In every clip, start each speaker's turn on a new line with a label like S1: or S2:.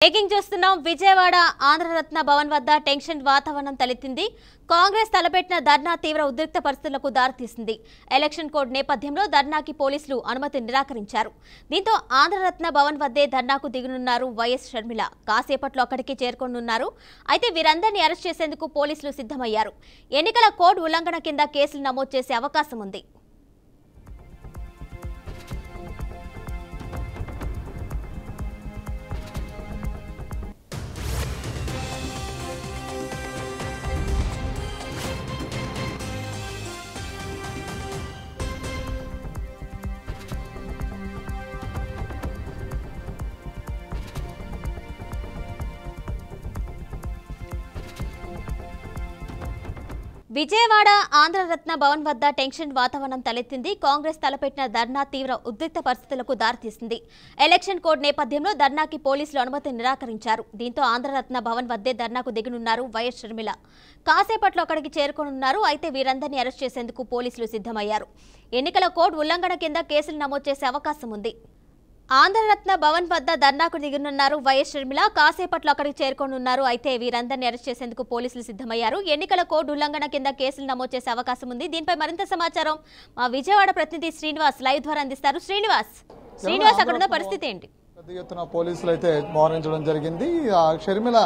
S1: Breaking చూస్తున్నాం. విజయవాడ ఆంధ్రరత్న భవన్ వద్ద tension వాతావరణం తలెత్తింది. కాంగ్రెస్ తలపెట్టిన ధర్నా తీవ్ర ఉద్రిక్త పరిస్థితులకు దారితీసింది. ఎలక్షన్ కోడ్ నేపథ్యంలో ధర్నాకి పోలీసులు అనుమతి నిరాకరించారు. దీంతో ఆంధ్రరత్న భవన్ వద్దే ధర్నాకు దిగనున్నారు వైఎస్ షర్మిల. కాసేపట్లో అక్కడికి చేరుకోనున్నారు. అయితే వీరందరినీ అరెస్ట్ చేసేందుకు పోలీసులు సిద్ధమయ్యారు. ఎన్నికల కోడ్ ఉల్లంఘన కింద కేసులు నమోదు చేసే అవకాశం ఉంది. విజయవాడ ఆంధ్రరత్న భవన్ వద్ద టెన్షన్ వాతావరణం తలెత్తింది. కాంగ్రెస్ తలపెట్టిన ధర్నా తీవ్ర ఉద్రిక్త పరిస్థితులకు దారితీసింది. ఎలక్షన్ కోడ్ నేపథ్యంలో ధర్నాకి పోలీసులు అనుమతి నిరాకరించారు. దీంతో ఆంధ్రరత్న భవన్ వద్దే ధర్నాకు దిగనున్నారు వైఎస్ షర్మిల. కాసేపట్లో అక్కడికి చేరుకోనున్నారు. అయితే వీరందరినీ అరెస్ట్ చేసేందుకు పోలీసులు సిద్ధమయ్యారు. ఎన్నికల కోడ్ ఉల్లంఘన కింద కేసులు నమోదు చేసే అవకాశం ఉంది. ఆంధ్రరత్న భవన్ వద్ద ధర్నాకు దిగనున్నారు వైఎస్ షర్మిల. కాసేపట్లో అక్కడికి చేరుకోనున్నారు. అయితే వీరందరినీ అరెస్ట్ చేసేందుకు పోలీసులు సిద్ధమయ్యారు. ఎన్నికల కోడ్ ఉల్లంఘన కింద కేసులు నమోదు చేసే అవకాశం ఉంది. దీనిపై మరింత సమాచారం మా విజయవాడ ప్రతినిధి శ్రీనివాస్ లైవ్ ద్వారా అందిస్తారు. శ్రీనివాస్, అక్కడ ఉన్న పరిస్థితి ఏంటి?
S2: పెద్ద ఎత్తున పోలీసులు అయితే మోహరించడం జరిగింది. షర్మిల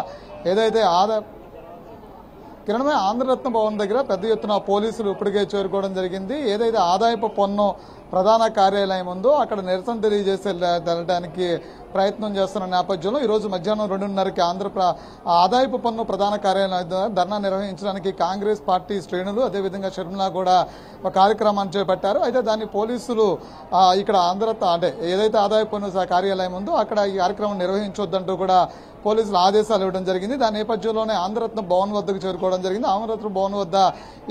S2: ఏదైతే కిరణమే ఆంధ్రరత్న భవన్ దగ్గర పెద్ద ఎత్తున పోలీసులు ఇప్పటికే చేరుకోవడం జరిగింది. ఏదైతే ఆదాయపు పన్ను ప్రధాన కార్యాలయం ఉందో అక్కడ నిరసన తెలియజేసేదానికి ప్రయత్నం చేస్తున్న నేపథ్యంలో ఈరోజు మధ్యాహ్నం 2:30కి ఆదాయపు పన్ను ప్రధాన కార్యాలయం ధర్నా నిర్వహించడానికి కాంగ్రెస్ పార్టీ శ్రేణులు అదేవిధంగా షర్మిల కూడా ఒక కార్యక్రమాన్ని చేపట్టారు. అయితే దాన్ని పోలీసులు ఇక్కడ అంటే ఏదైతే ఆదాయపు పన్ను కార్యాలయం ఉందో అక్కడ ఈ కార్యక్రమం నిర్వహించొద్దంటూ కూడా పోలీసులు ఆదేశాలు ఇవ్వడం జరిగింది. దాని నేపథ్యంలోనే ఆంధ్రరత్న భవన్ వద్దకు చేరుకోవడం జరిగింది. ఆంధ్రరత్న భవన్ వద్ద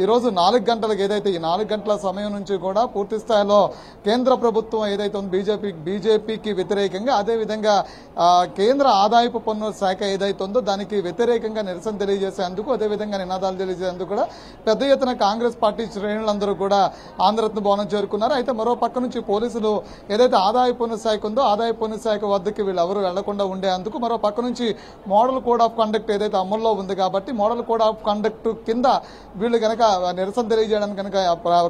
S2: ఈరోజు 4 గంటలకు ఏదైతే ఈ 4 గంటల సమయం నుంచి కూడా పూర్తి స్థాయిలో కేంద్ర ప్రభుత్వం ఏదైతే ఉందో బీజేపీకి వ్యతిరేకంగా అదేవిధంగా కేంద్ర ఆదాయపు పన్ను శాఖ ఏదైతే ఉందో దానికి వ్యతిరేకంగా నిరసన తెలియజేసేందుకు అదేవిధంగా నినాదాలు తెలియజేసేందుకు కూడా పెద్ద ఎత్తున కాంగ్రెస్ పార్టీ శ్రేణులందరూ కూడా ఆంధ్రరత్న భవన్ చేరుకున్నారు. అయితే మరో పక్క నుంచి పోలీసులు ఏదైతే ఆదాయ పన్ను శాఖ ఉందో ఆదాయ పన్ను శాఖ వద్దకు వీళ్ళు ఎవరు వెళ్లకుండా ఉండేందుకు మరో పక్క నుంచి మోడల్ కోడ్ ఆఫ్ కండక్ట్ ఏదైతే అమల్లో ఉంది కాబట్టి మోడల్ కోడ్ ఆఫ్ కండక్ట్ కింద వీళ్ళు కనుక నిరసన తెలియజేయడానికి కనుక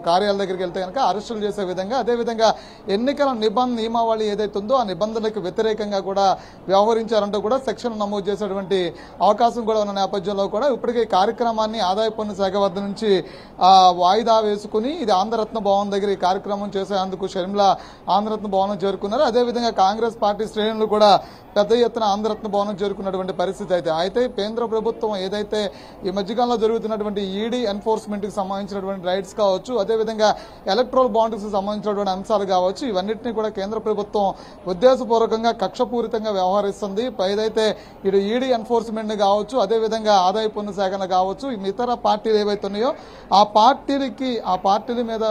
S2: కార్యాలయం దగ్గరికి వెళ్తే కనుక అరెస్టులు చేసే విధంగా అదేవిధంగా ఎన్నికల నియమావళి ఏదైతే ఉందో ఆ నిబంధనలకు వ్యతిరేకంగా కూడా వ్యవహరించారంటూ కూడా సెక్షన్ నమోదు చేసేటువంటి అవకాశం కూడా ఉన్న నేపథ్యంలో కూడా ఇప్పటికే కార్యక్రమాన్ని ఆదాయ పన్ను శాఖ వద్ద నుంచి వాయిదా వేసుకుని ఇది ఆంధ్రరత్న భవన్ దగ్గర ఈ కార్యక్రమం చేసేందుకు షర్మిల ఆంధ్రరత్న భవన్ చేరుకున్నారు. అదేవిధంగా కాంగ్రెస్ పార్టీ శ్రేణులు కూడా పెద్ద ఎత్తున ఆంధ్రరత్న భవనం చేరుకున్నటువంటి పరిస్థితి అయితే కేంద్ర ప్రభుత్వం ఏదైతే ఈ మధ్యకాలంలో జరుగుతున్నటువంటి ఈడీ ఎన్ఫోర్స్మెంట్ కి సంబంధించినటువంటి రైట్స్ కావచ్చు అదేవిధంగా ఎలక్ట్రల్ బాండ్స్ కి సంబంధించినటువంటి అంశాలు కావచ్చు ఇవన్నింటినీ కూడా కేంద్ర ప్రభుత్వం ఉద్దేశపూర్వకంగా కక్షపూరితంగా వ్యవహరిస్తుంది. ఏదైతే ఇటు ఈడీ ఎన్ఫోర్స్మెంట్ కావచ్చు అదేవిధంగా ఆదాయ పన్ను శాఖను కావచ్చు ఇతర పార్టీలు ఏవైతే ఉన్నాయో ఆ పార్టీల మీద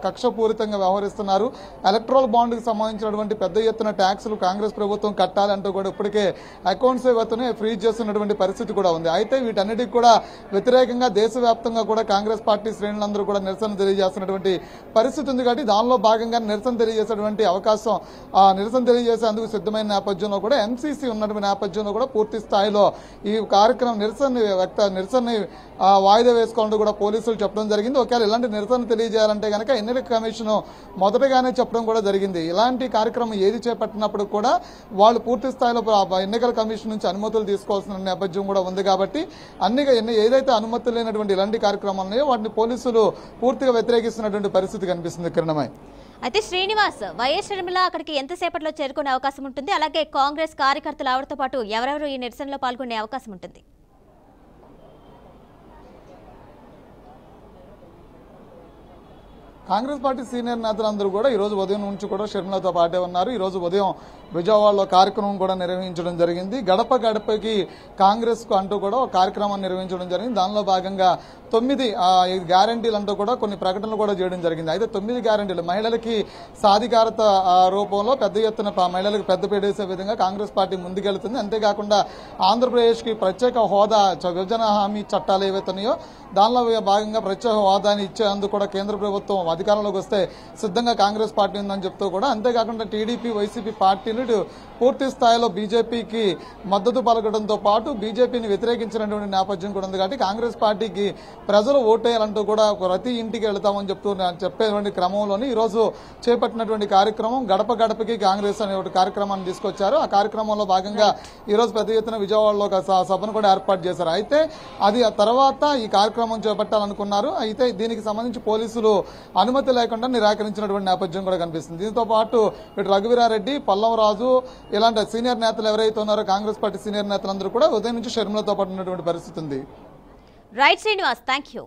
S2: కక్షపూరితంగా వ్యవహరిస్తున్నారు. ఎలక్ట్రల్ బాండ్ కి సంబంధించినటువంటి పెద్ద ఎత్తున ట్యాక్సులు కాంగ్రెస్ ప్రభుత్వం కట్టాలి అంటూ కూడా ఇప్పటికే అకౌంట్స్ ఏవైతే ఫ్రీజ్ చేస్తున్నటువంటి పరిస్థితి కూడా ఉంది. అయితే వీటన్నిటికీ కూడా వ్యతిరేకంగా దేశవ్యాప్తంగా కూడా కాంగ్రెస్ పార్టీ శ్రేణులందరూ కూడా నిరసన తెలియజేస్తున్నటువంటి పరిస్థితి ఉంది. కాబట్టి దానిలో భాగంగా నిరసన తెలియజేసేటువంటి అవకాశం నిరసన తెలియజేసేందుకు సిద్ధమైన నేపథ్యంలో కూడా ఎంసీసీ ఉన్నటువంటి నేపథ్యంలో కూడా పూర్తి స్థాయిలో ఈ కార్యక్రమం నిరసనని వాయిదా వేసుకోవాలంటూ కూడా పోలీసులు చెప్పడం జరిగింది. ఒకవేళ ఇలాంటి నిరసన తెలియజేయాలంటే కనుక ఎన్నికల కమిషన్ మొదటగానే చెప్పడం కూడా జరిగింది. ఇలాంటి కార్యక్రమం ఏది చేపట్టినప్పుడు కూడా వాళ్ళు పూర్తి స్థాయిలో ఎన్నికల కమిషన్ నుంచి అనుమతులు తీసుకోవాల్సిన నేపథ్యం కూడా ఉంది. కాబట్టి ఏదైతే అనుమతులు లేనటువంటి ఇలాంటి కార్యక్రమాలు ఉన్నాయో వాటిని పోలీసులు పూర్తిగా వ్యతిరేకిస్తున్నటువంటి పరిస్థితి కనిపిస్తుంది. కిరణమై
S1: అయితే శ్రీనివాస్, వైఎస్ షర్మిల అక్కడికి ఎంతసేపట్లో చేరుకునే అవకాశం ఉంటుంది? అలాగే కాంగ్రెస్ కార్యకర్తలు ఆవిడతో పాటు ఎవరెవరు ఈ నిరసనలో పాల్గొనే అవకాశం ఉంటుంది?
S2: కాంగ్రెస్ పార్టీ సీనియర్ నేతలందరూ కూడా ఈ రోజు ఉదయం నుంచి కూడా షర్మిలతో పాటే ఉన్నారు. ఈ రోజు ఉదయం విజయవాడలో కార్యక్రమం కూడా నిర్వహించడం జరిగింది. గడప గడపకి కాంగ్రెస్ కు అంటూ కూడా ఒక కార్యక్రమాన్ని నిర్వహించడం జరిగింది. దానిలో భాగంగా 9 గ్యారంటీలు అంటూ కూడా కొన్ని ప్రకటనలు కూడా చేయడం జరిగింది. అయితే 9 గ్యారంటీలు మహిళలకి సాధికారత రూపంలో పెద్ద ఎత్తున మహిళలకు పెద్దపీట వేసే విధంగా కాంగ్రెస్ పార్టీ ముందుకెళ్తుంది. అంతేకాకుండా ఆంధ్రప్రదేశ్ కి ప్రత్యేక హోదా విభజన హామీ చట్టాలు ఏవైతే ఉన్నాయో దానిలో భాగంగా ప్రత్యేక హోదాని ఇచ్చేందుకు కూడా కేంద్ర ప్రభుత్వం అధికారంలోకి వస్తే సిద్ధంగా కాంగ్రెస్ పార్టీ ఉందని చెప్తూ కూడా, అంతేకాకుండా టీడీపీ వైసీపీ పార్టీలు పూర్తి స్థాయిలో బీజేపీకి మద్దతు పలకడంతో పాటు బీజేపీని వ్యతిరేకించినటువంటి నేపథ్యం కూడా ఉంది. కాబట్టి కాంగ్రెస్ పార్టీకి ప్రజలు ఓటేయాలంటూ కూడా ప్రతి ఇంటికి వెళ్తామని చెప్పేటువంటి క్రమంలోని ఈరోజు చేపట్టినటువంటి కార్యక్రమం గడప గడపకి కాంగ్రెస్ అనే ఒక కార్యక్రమాన్ని తీసుకొచ్చారు. ఆ కార్యక్రమంలో భాగంగా ఈరోజు పెద్ద ఎత్తున విజయవాడలో ఒక సభను కూడా ఏర్పాటు చేశారు. అయితే అది ఆ తర్వాత ఈ కార్యక్రమం చేపట్టాలనుకున్నారు. అయితే దీనికి సంబంధించి పోలీసులు అనుమతి లేకుండా నిరాకరించినటువంటి నేపథ్యం కూడా కనిపిస్తుంది. దీంతో పాటు ఇటు రఘువీరారెడ్డి, పల్లం రాజు ఇలాంటి సీనియర్ నేతలు ఎవరైతే ఉన్నారో కాంగ్రెస్ పార్టీ సీనియర్ నేతలందరూ కూడా ఉదయం నుంచి షర్మిలతో పాటు ఉన్నటువంటి పరిస్థితి ఉంది.
S1: Right Srinivas, thank you.